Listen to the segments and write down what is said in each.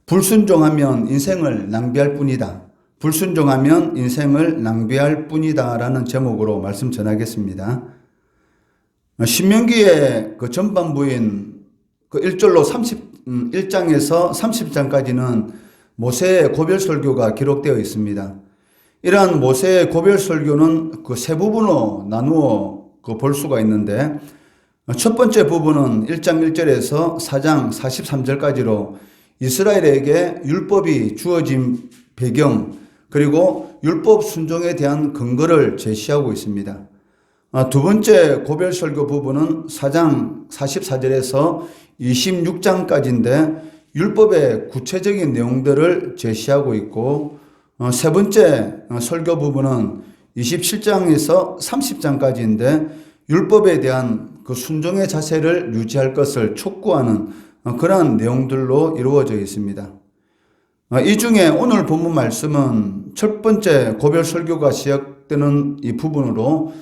불순종하면 인생을 낭비할 뿐이다. 불순종하면 인생을 낭비할 뿐이다 라는 제목으로 말씀 전하겠습니다. 신명기의 그 전반부인 그 1절로 1장에서 30장까지는 모세의 고별 설교가 기록되어 있습니다. 이러한 모세의 고별 설교는 그 세 부분으로 나누어 볼 수가 있는데, 첫 번째 부분은 1장 1절에서 4장 43절까지로 이스라엘에게 율법이 주어진 배경, 그리고 율법 순종에 대한 근거를 제시하고 있습니다. 두 번째 고별 설교 부분은 4장 44절에서 26장까지인데 율법의 구체적인 내용들을 제시하고 있고, 세 번째 설교 부분은 27장에서 30장까지인데 율법에 대한 그 순종의 자세를 유지할 것을 촉구하는 그러한 내용들로 이루어져 있습니다. 이 중에 오늘 본문 말씀은 첫 번째 고별 설교가 시작되는 이 부분으로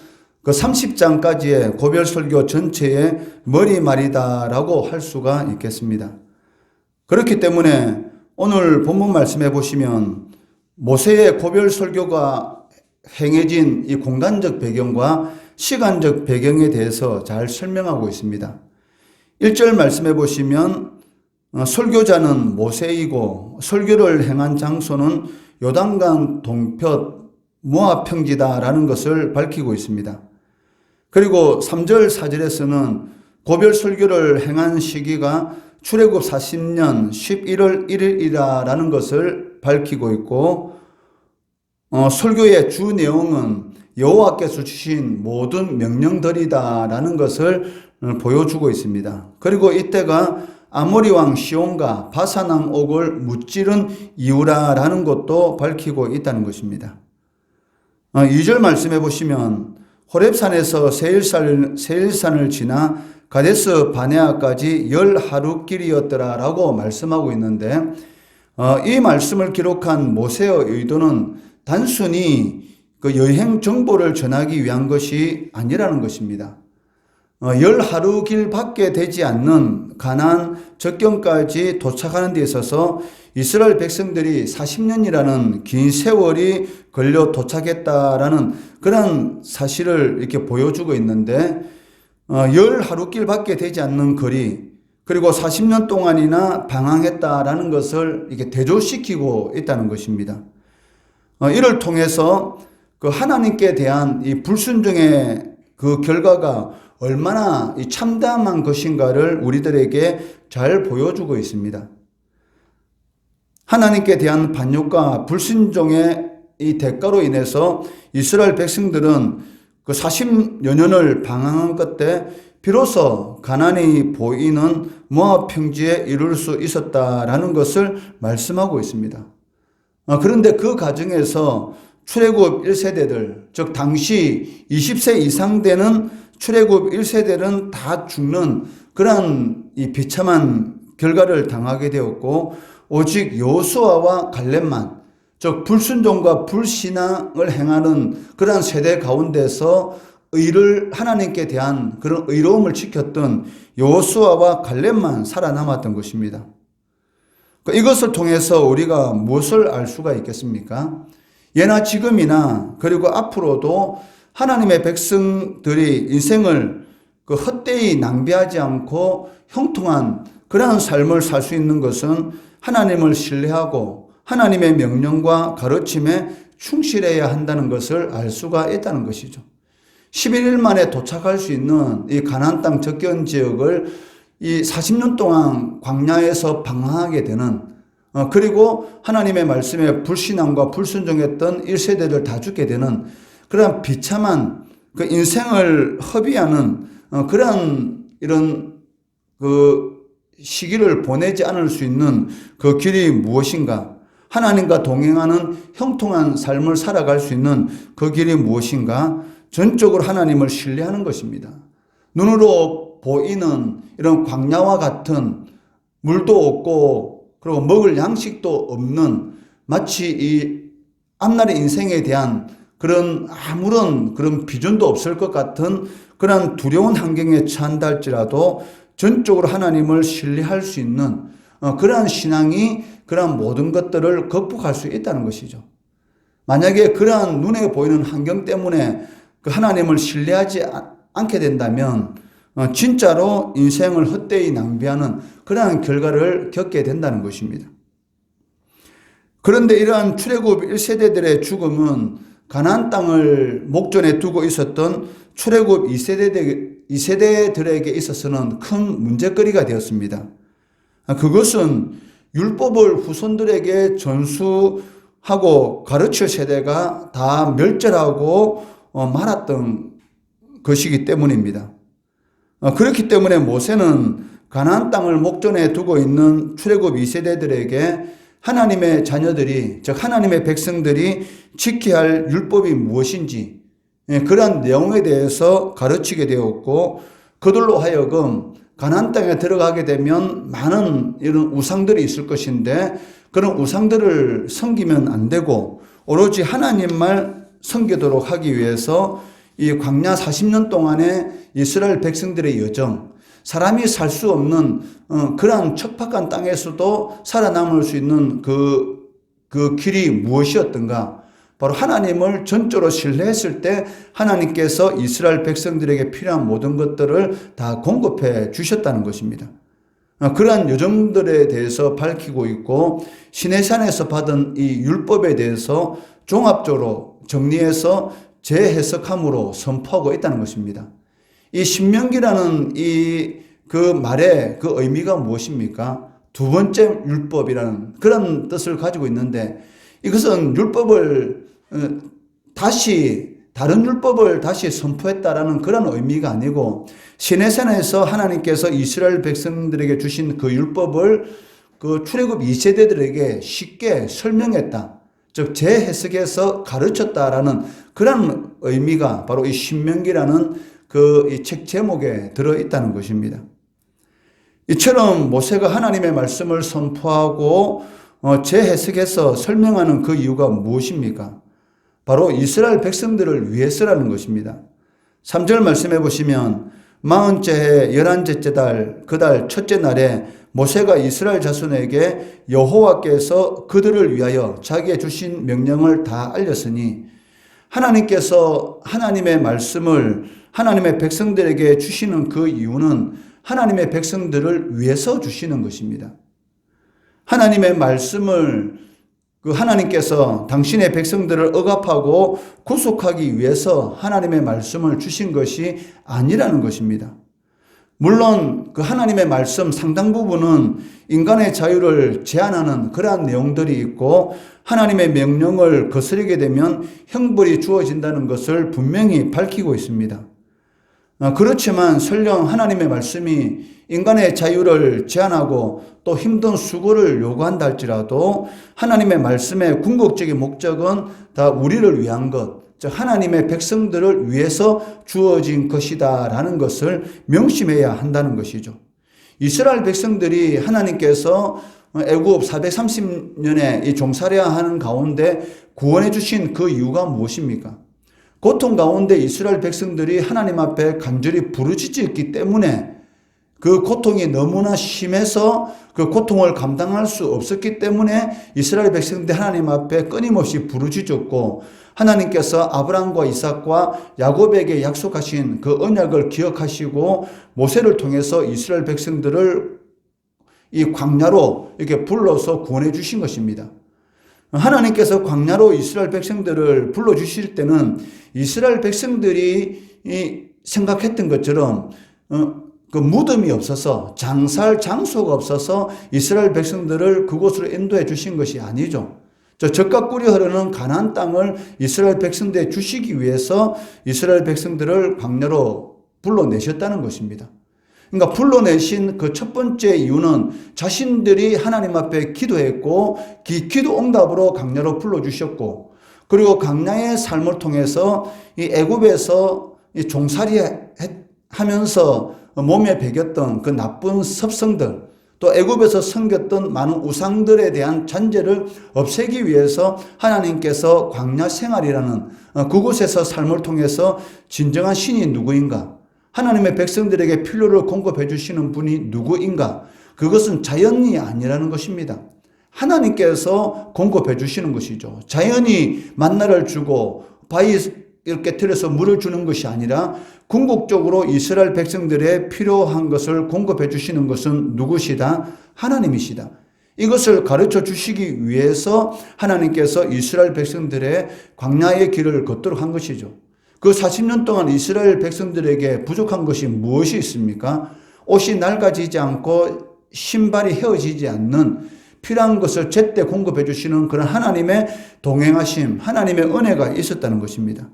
그 30장까지의 고별 설교 전체의 머리말이다라고 할 수가 있겠습니다. 그렇기 때문에 오늘 본문 말씀해 보시면 모세의 고별 설교가 행해진 이 공간적 배경과 시간적 배경에 대해서 잘 설명하고 있습니다. 1절 말씀해 보시면 설교자는 모세이고 설교를 행한 장소는 요단강 동편 모압 평지다라는 것을 밝히고 있습니다. 그리고 3절 4절에서는 고별 설교를 행한 시기가 출애굽 40년 11월 1일이라는 것을 밝히고 있고, 설교의 주 내용은 여호와께서 주신 모든 명령들이다라는 것을 보여주고 있습니다. 그리고 이때가 아모리 왕 시온과 바산 왕 옥을 무찌른 이유라라는 것도 밝히고 있다는 것입니다. 2절 말씀해 보시면 호렙산에서 세일산을 지나 가데스 바네아까지 10하루 길이었더라라고 말씀하고 있는데, 이 말씀을 기록한 모세의 의도는 단순히 그 여행 정보를 전하기 위한 것이 아니라는 것입니다. 10하루 길밖에 되지 않는 가나안 접경까지 도착하는 데 있어서 이스라엘 백성들이 40년이라는 긴 세월이 걸려 도착했다라는 그런 사실을 이렇게 보여주고 있는데, 10하루 길밖에 되지 않는 거리, 그리고 40년 동안이나 방황했다라는 것을 이렇게 대조시키고 있다는 것입니다. 이를 통해서 그 하나님께 대한 이 불순종의 그 결과가 얼마나 참담한 것인가를 우리들에게 잘 보여주고 있습니다. 하나님께 대한 반역과 불순종의 이 대가로 인해서 이스라엘 백성들은 그 40여 년을 방황한 끝에 비로소 가나안이 보이는 모압 평지에 이룰 수 있었다라는 것을 말씀하고 있습니다. 그런데 그 과정에서 출애굽 1세대들, 즉 당시 20세 이상 되는 출애굽 1세대는 다 죽는 그러한 이 비참한 결과를 당하게 되었고, 오직 여호수아와 갈렙만, 즉 불순종과 불신앙을 행하는 그러한 세대 가운데서 하나님께 대한 그런 의로움을 지켰던 여호수아와 갈렙만 살아남았던 것입니다. 이것을 통해서 우리가 무엇을 알 수가 있겠습니까? 예나 지금이나 그리고 앞으로도 하나님의 백성들이 인생을 그 헛되이 낭비하지 않고 형통한 그러한 삶을 살 수 있는 것은 하나님을 신뢰하고 하나님의 명령과 가르침에 충실해야 한다는 것을 알 수가 있다는 것이죠. 11일 만에 도착할 수 있는 이 가나안 땅 접경 지역을 이 40년 동안 광야에서 방황하게 되는, 그리고 하나님의 말씀에 불신앙과 불순종했던 1세대를 다 죽게 되는 그런 비참한 그 인생을 허비하는 그런 이런 그 시기를 보내지 않을 수 있는 그 길이 무엇인가? 하나님과 동행하는 형통한 삶을 살아갈 수 있는 그 길이 무엇인가? 전적으로 하나님을 신뢰하는 것입니다. 눈으로 보이는 이런 광야와 같은 물도 없고 그리고 먹을 양식도 없는 마치 이 앞날의 인생에 대한 그런 아무런 그런 비전도 없을 것 같은 그런 두려운 환경에 처한다 할지라도 전적으로 하나님을 신뢰할 수 있는 그러한 신앙이 그러한 모든 것들을 극복할 수 있다는 것이죠. 만약에 그러한 눈에 보이는 환경 때문에 그 하나님을 신뢰하지 않게 된다면 진짜로 인생을 헛되이 낭비하는 그러한 결과를 겪게 된다는 것입니다. 그런데 이러한 출애굽 1세대들의 죽음은 가나안 땅을 목전에 두고 있었던 출애굽 2세대들에게 있어서는 큰 문제거리가 되었습니다. 그것은 율법을 후손들에게 전수하고 가르칠 세대가 다 멸절하고 말았던 것이기 때문입니다. 그렇기 때문에 모세는 가나안 땅을 목전에 두고 있는 출애굽 2세대들에게 하나님의 자녀들이, 즉 하나님의 백성들이 지켜야 할 율법이 무엇인지 그러한 내용에 대해서 가르치게 되었고, 그들로 하여금 가나안 땅에 들어가게 되면 많은 이런 우상들이 있을 것인데 그런 우상들을 섬기면 안 되고 오로지 하나님만 섬기도록 하기 위해서 이 광야 40년 동안의 이스라엘 백성들의 여정, 사람이 살 수 없는 그러한 척박한 땅에서도 살아남을 수 있는 그 길이 무엇이었던가? 바로 하나님을 전적으로 신뢰했을 때 하나님께서 이스라엘 백성들에게 필요한 모든 것들을 다 공급해 주셨다는 것입니다. 그러한 요점들에 대해서 밝히고 있고 시내산에서 받은 이 율법에 대해서 종합적으로 정리해서 재해석함으로 선포하고 있다는 것입니다. 이 신명기라는 그 말의 그 의미가 무엇입니까? 두 번째 율법이라는 그런 뜻을 가지고 있는데 이것은 율법을 다른 율법을 다시 선포했다라는 그런 의미가 아니고 시내산에서 하나님께서 이스라엘 백성들에게 주신 그 율법을 그 출애굽 2세대들에게 쉽게 설명했다. 즉 재해석해서 가르쳤다라는 그런 의미가 바로 이 신명기라는 그 이 책 제목에 들어있다는 것입니다. 이처럼 모세가 하나님의 말씀을 선포하고 재해석해서 설명하는 그 이유가 무엇입니까? 바로 이스라엘 백성들을 위해서라는 것입니다. 3절 말씀해 보시면 40째 해 11째 달 그 달 첫째 날에 모세가 이스라엘 자손에게 여호와께서 그들을 위하여 자기의 주신 명령을 다 알렸으니 하나님께서 하나님의 말씀을 하나님의 백성들에게 주시는 그 이유는 하나님의 백성들을 위해서 주시는 것입니다. 하나님의 말씀을 하나님께서 당신의 백성들을 억압하고 구속하기 위해서 하나님의 말씀을 주신 것이 아니라는 것입니다. 물론 그 하나님의 말씀 상당 부분은 인간의 자유를 제한하는 그러한 내용들이 있고 하나님의 명령을 거스르게 되면 형벌이 주어진다는 것을 분명히 밝히고 있습니다. 그렇지만 설령 하나님의 말씀이 인간의 자유를 제한하고 또 힘든 수고를 요구한다 할지라도 하나님의 말씀의 궁극적인 목적은 다 우리를 위한 것, 즉 하나님의 백성들을 위해서 주어진 것이다라는 것을 명심해야 한다는 것이죠. 이스라엘 백성들이 하나님께서 애굽 430년의 이 종살이야 하는 가운데 구원해 주신 그 이유가 무엇입니까? 고통 가운데 이스라엘 백성들이 하나님 앞에 간절히 부르짖었기 때문에 그 고통이 너무나 심해서 그 고통을 감당할 수 없었기 때문에 이스라엘 백성들이 하나님 앞에 끊임없이 부르짖었고 하나님께서 아브라함과 이삭과 야곱에게 약속하신 그 언약을 기억하시고 모세를 통해서 이스라엘 백성들을 이 광야로 이렇게 불러서 구원해 주신 것입니다. 하나님께서 광야로 이스라엘 백성들을 불러주실 때는 이스라엘 백성들이 생각했던 것처럼 그 무덤이 없어서 장사할 장소가 없어서 이스라엘 백성들을 그곳으로 인도해 주신 것이 아니죠. 젖과 꿀이 흐르는 가나안 땅을 이스라엘 백성들에 주시기 위해서 이스라엘 백성들을 광야로 불러내셨다는 것입니다. 그러니까 불러내신 그 첫 번째 이유는 자신들이 하나님 앞에 기도했고 기도 응답으로 광야로 불러주셨고 그리고 광야의 삶을 통해서 이 애굽에서 이 종살이 하면서 몸에 배겼던 그 나쁜 습성들 또 애굽에서 섬겼던 많은 우상들에 대한 잔재를 없애기 위해서 하나님께서 광야 생활이라는 그곳에서 삶을 통해서 진정한 신이 누구인가? 하나님의 백성들에게 필요를 공급해 주시는 분이 누구인가? 그것은 자연이 아니라는 것입니다. 하나님께서 공급해 주시는 것이죠. 자연이 만나를 주고 바위 이렇게 틀어서 물을 주는 것이 아니라 궁극적으로 이스라엘 백성들의 필요한 것을 공급해 주시는 것은 누구시다? 하나님이시다. 이것을 가르쳐 주시기 위해서 하나님께서 이스라엘 백성들의 광야의 길을 걷도록 한 것이죠. 그 40년 동안 이스라엘 백성들에게 부족한 것이 무엇이 있습니까? 옷이 낡아지지 않고 신발이 헤어지지 않는 필요한 것을 제때 공급해 주시는 그런 하나님의 동행하심, 하나님의 은혜가 있었다는 것입니다.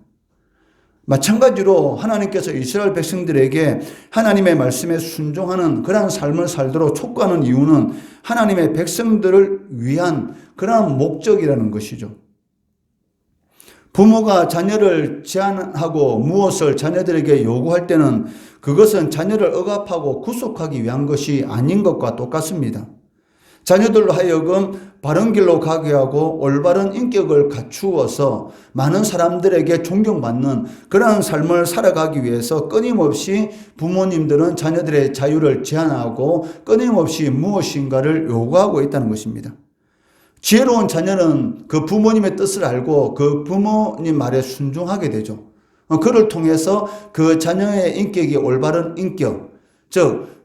마찬가지로 하나님께서 이스라엘 백성들에게 하나님의 말씀에 순종하는 그러한 삶을 살도록 촉구하는 이유는 하나님의 백성들을 위한 그러한 목적이라는 것이죠. 부모가 자녀를 제한하고 무엇을 자녀들에게 요구할 때는 그것은 자녀를 억압하고 구속하기 위한 것이 아닌 것과 똑같습니다. 자녀들로 하여금 바른 길로 가게 하고 올바른 인격을 갖추어서 많은 사람들에게 존경받는 그러한 삶을 살아가기 위해서 끊임없이 부모님들은 자녀들의 자유를 제한하고 끊임없이 무엇인가를 요구하고 있다는 것입니다. 지혜로운 자녀는 그 부모님의 뜻을 알고 그 부모님 말에 순종하게 되죠. 그를 통해서 그 자녀의 인격이 올바른 인격, 즉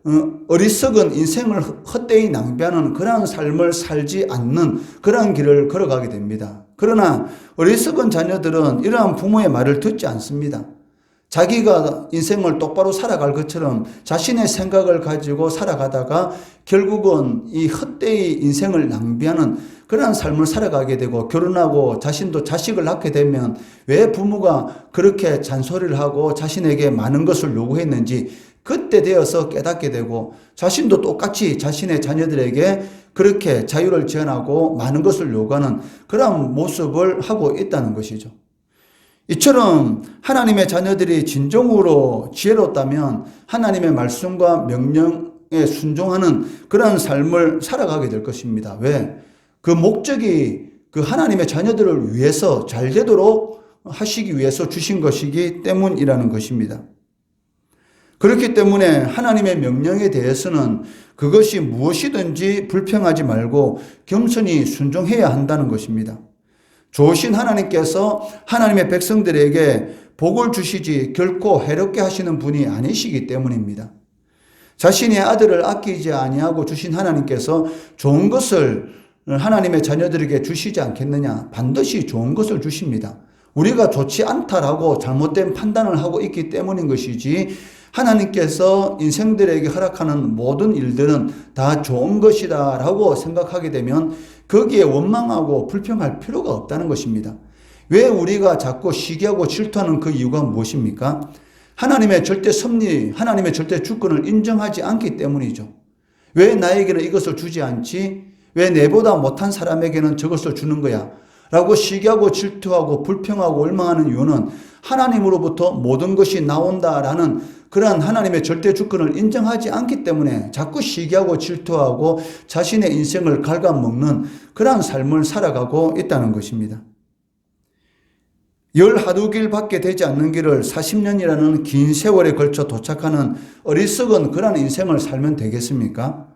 어리석은 인생을 헛되이 낭비하는 그러한 삶을 살지 않는 그러한 길을 걸어가게 됩니다. 그러나 어리석은 자녀들은 이러한 부모의 말을 듣지 않습니다. 자기가 인생을 똑바로 살아갈 것처럼 자신의 생각을 가지고 살아가다가 결국은 이 헛되이 인생을 낭비하는 그러한 삶을 살아가게 되고 결혼하고 자신도 자식을 낳게 되면 왜 부모가 그렇게 잔소리를 하고 자신에게 많은 것을 요구했는지 그때 되어서 깨닫게 되고 자신도 똑같이 자신의 자녀들에게 그렇게 자유를 제한하고 많은 것을 요구하는 그러한 모습을 하고 있다는 것이죠. 이처럼 하나님의 자녀들이 진정으로 지혜롭다면 하나님의 말씀과 명령에 순종하는 그러한 삶을 살아가게 될 것입니다. 왜? 그 목적이 그 하나님의 자녀들을 위해서 잘 되도록 하시기 위해서 주신 것이기 때문이라는 것입니다. 그렇기 때문에 하나님의 명령에 대해서는 그것이 무엇이든지 불평하지 말고 겸손히 순종해야 한다는 것입니다. 좋으신 하나님께서 하나님의 백성들에게 복을 주시지 결코 해롭게 하시는 분이 아니시기 때문입니다. 자신의 아들을 아끼지 아니하고 주신 하나님께서 좋은 것을 하나님의 자녀들에게 주시지 않겠느냐? 반드시 좋은 것을 주십니다. 우리가 좋지 않다라고 잘못된 판단을 하고 있기 때문인 것이지 하나님께서 인생들에게 허락하는 모든 일들은 다 좋은 것이다 라고 생각하게 되면 거기에 원망하고 불평할 필요가 없다는 것입니다. 왜 우리가 자꾸 시기하고 질투하는 그 이유가 무엇입니까? 하나님의 절대 섭리, 하나님의 절대 주권을 인정하지 않기 때문이죠. 왜 나에게는 이것을 주지 않지? 왜 내보다 못한 사람에게는 저것을 주는 거야? 라고 시기하고 질투하고 불평하고 원망하는 이유는 하나님으로부터 모든 것이 나온다라는 그러한 하나님의 절대 주권을 인정하지 않기 때문에 자꾸 시기하고 질투하고 자신의 인생을 갉아먹는 그러한 삶을 살아가고 있다는 것입니다. 11길밖에 되지 않는 길을 40년이라는 긴 세월에 걸쳐 도착하는 어리석은 그러한 인생을 살면 되겠습니까?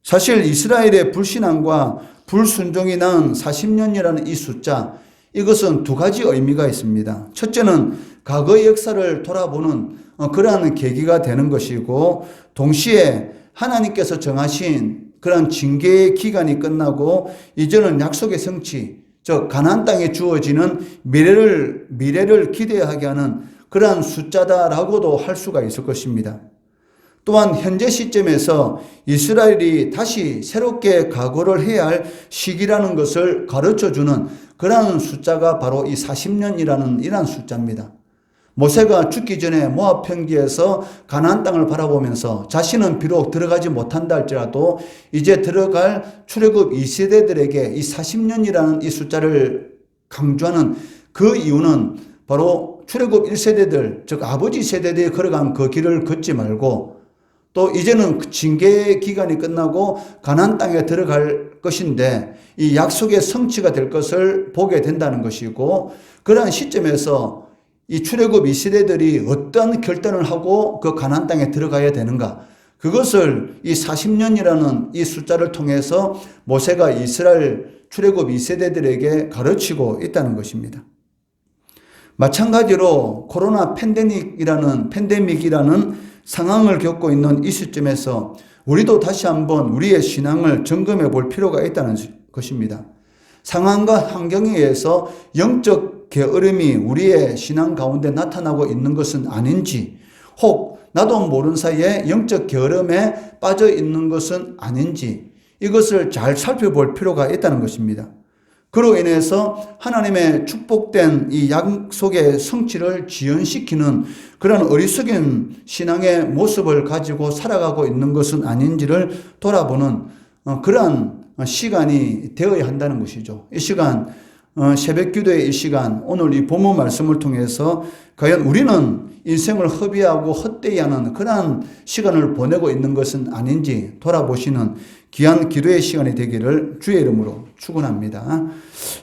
사실 이스라엘의 불신앙과 불순종이 낳은 40년이라는 이 숫자, 이것은 두 가지 의미가 있습니다. 첫째는 과거의 역사를 돌아보는 그러한 계기가 되는 것이고 동시에 하나님께서 정하신 그런 징계의 기간이 끝나고 이제는 약속의 성취, 즉 가나안 땅에 주어지는 미래를 기대하게 하는 그러한 숫자다라고도 할 수가 있을 것입니다. 또한 현재 시점에서 이스라엘이 다시 새롭게 각오를 해야 할 시기라는 것을 가르쳐주는 그러한 숫자가 바로 이 40년이라는 이러한 숫자입니다. 모세가 죽기 전에 모압 평지에서 가나안 땅을 바라보면서 자신은 비록 들어가지 못한다 할지라도 이제 들어갈 출애굽 2세대들에게 이 40년이라는 이 숫자를 강조하는 그 이유는 바로 출애굽 1세대들, 즉 아버지 세대들이 걸어간 그 길을 걷지 말고 또 이제는 징계의 기간이 끝나고 가나안 땅에 들어갈 것인데 이 약속의 성취가 될 것을 보게 된다는 것이고 그러한 시점에서 이 출애굽 2세대들이 어떤 결단을 하고 그 가나안 땅에 들어가야 되는가 그것을 이 40년이라는 이 숫자를 통해서 모세가 이스라엘 출애굽 2세대들에게 가르치고 있다는 것입니다. 마찬가지로 코로나 팬데믹이라는 상황을 겪고 있는 이 시점에서 우리도 다시 한번 우리의 신앙을 점검해 볼 필요가 있다는 것입니다. 상황과 환경에 의해서 영적 게으름이 우리의 신앙 가운데 나타나고 있는 것은 아닌지, 혹 나도 모르는 사이에 영적 게으름에 빠져 있는 것은 아닌지, 이것을 잘 살펴볼 필요가 있다는 것입니다. 그로 인해서 하나님의 축복된 이 약속의 성취를 지연시키는 그런 어리석은 신앙의 모습을 가지고 살아가고 있는 것은 아닌지를 돌아보는 그러한 시간이 되어야 한다는 것이죠. 이 시간, 새벽 기도의 이 시간, 오늘 이 본문 말씀을 통해서 과연 우리는 인생을 허비하고 헛되이 하는 그러한 시간을 보내고 있는 것은 아닌지 돌아보시는 귀한 기도의 시간이 되기를 주의 이름으로 축원합니다.